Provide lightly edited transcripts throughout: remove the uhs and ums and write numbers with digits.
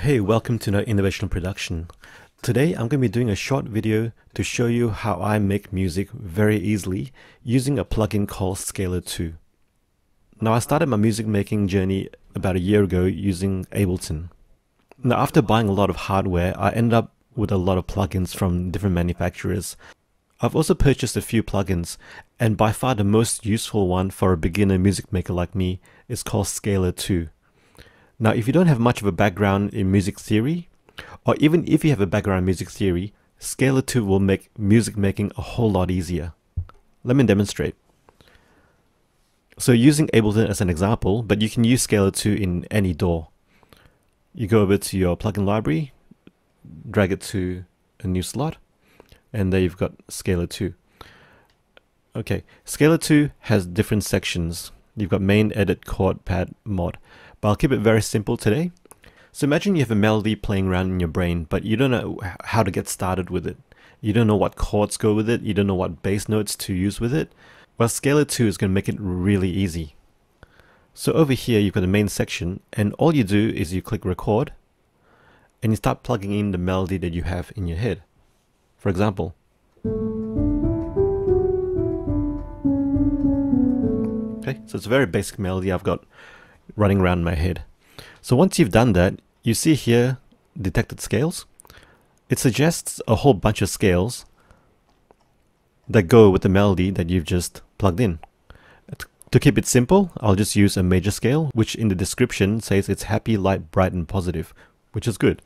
Hey, welcome to Innovational Production. Today I'm going to be doing a short video to show you how I make music very easily using a plugin called Scalar 2. Now I started my music making journey about a year ago using Ableton. Now after buying a lot of hardware, I ended up with a lot of plugins from different manufacturers. I've also purchased a few plugins, and by far the most useful one for a beginner music maker like me is called Scalar 2. Now, if you don't have much of a background in music theory, or even if you have a background in music theory, Scalar 2 will make music making a whole lot easier. Let me demonstrate. So using Ableton as an example, but you can use Scalar 2 in any DAW. You go over to your plugin library, drag it to a new slot, and there you've got Scalar 2. Okay, Scalar 2 has different sections. You've got main, edit, chord, pad, mod. But I'll keep it very simple today. So imagine you have a melody playing around in your brain, but you don't know how to get started with it. You don't know what chords go with it. You don't know what bass notes to use with it. Well, Scalar 2 is going to make it really easy. So over here, you've got the main section, and all you do is you click record, and you start plugging in the melody that you have in your head. For example, okay, so it's a very basic melody I've got running around in my head. So once you've done that, you see here detected scales. It suggests a whole bunch of scales that go with the melody that you've just plugged in. To keep it simple, I'll just use a major scale, which in the description says it's happy, light, bright, and positive, which is good.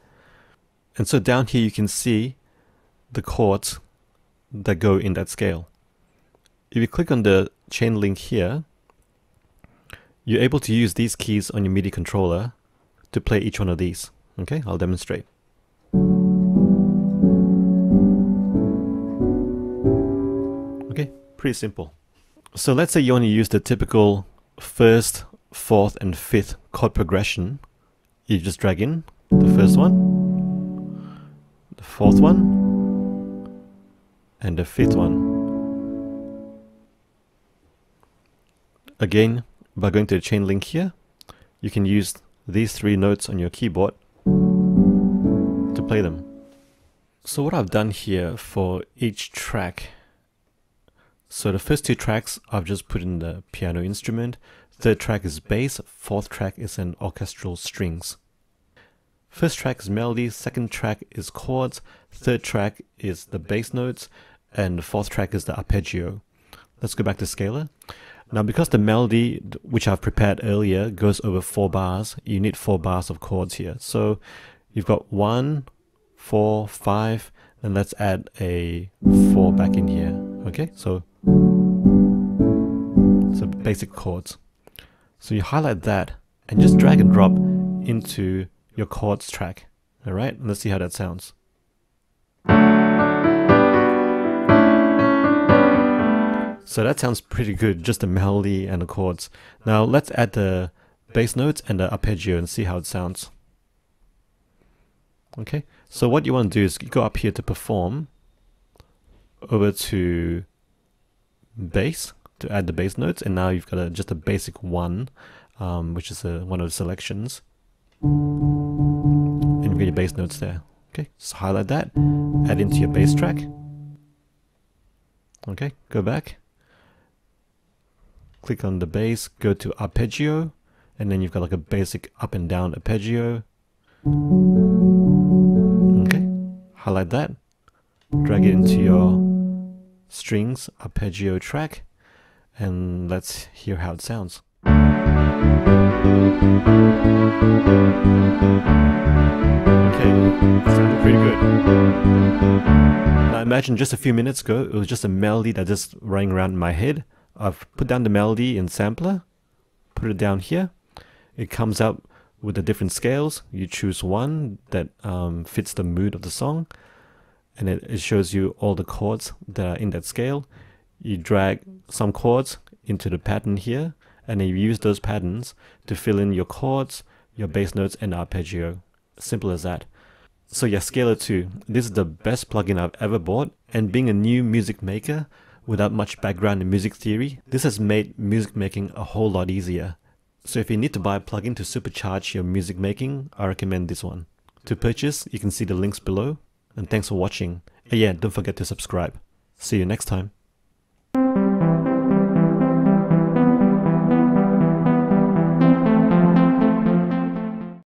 And so down here you can see the chords that go in that scale. If you click on the chain link here, you're able to use these keys on your MIDI controller to play each one of these. Okay, I'll demonstrate. Okay, pretty simple. So let's say you want to use the typical first, fourth, and fifth chord progression. You just drag in the first one, the fourth one, and the fifth one. Again, by going to the chain link here, you can use these three notes on your keyboard to play them. So what I've done here for each track, so the first two tracks I've just put in the piano instrument, third track is bass, fourth track is an orchestral strings. First track is melody, second track is chords, third track is the bass notes, and the fourth track is the arpeggio. Let's go back to Scalar. Now because the melody, which I've prepared earlier, goes over 4 bars, you need 4 bars of chords here. So you've got 1, 4, 5, and let's add a 4 back in here. Okay, so basic chords. So you highlight that and just drag and drop into your chords track. Alright, let's see how that sounds. So that sounds pretty good, just the melody and the chords. Now let's add the bass notes and the arpeggio and see how it sounds. Okay, so what you want to do is you go up here to perform, over to bass to add the bass notes, and now you've got just a basic one, which is one of the selections. And you've got your bass notes there. Okay, so highlight that, add into your bass track. Okay, go back. Click on the bass, go to arpeggio, and then you've got like a basic up and down arpeggio. Okay, highlight that, drag it into your strings arpeggio track, and let's hear how it sounds. Okay, sounded pretty good. Now imagine just a few minutes ago, it was just a melody that just running around in my head. I've put down the melody in sampler, put it down here. It comes out with the different scales. You choose one that fits the mood of the song, and it shows you all the chords that are in that scale. You drag some chords into the pattern here, and then you use those patterns to fill in your chords, your bass notes, and arpeggio. Simple as that. So yeah, Scalar 2. This is the best plugin I've ever bought, and being a new music maker without much background in music theory, this has made music making a whole lot easier. So if you need to buy a plugin to supercharge your music making, I recommend this one. To purchase, you can see the links below. And thanks for watching. And yeah, don't forget to subscribe. See you next time.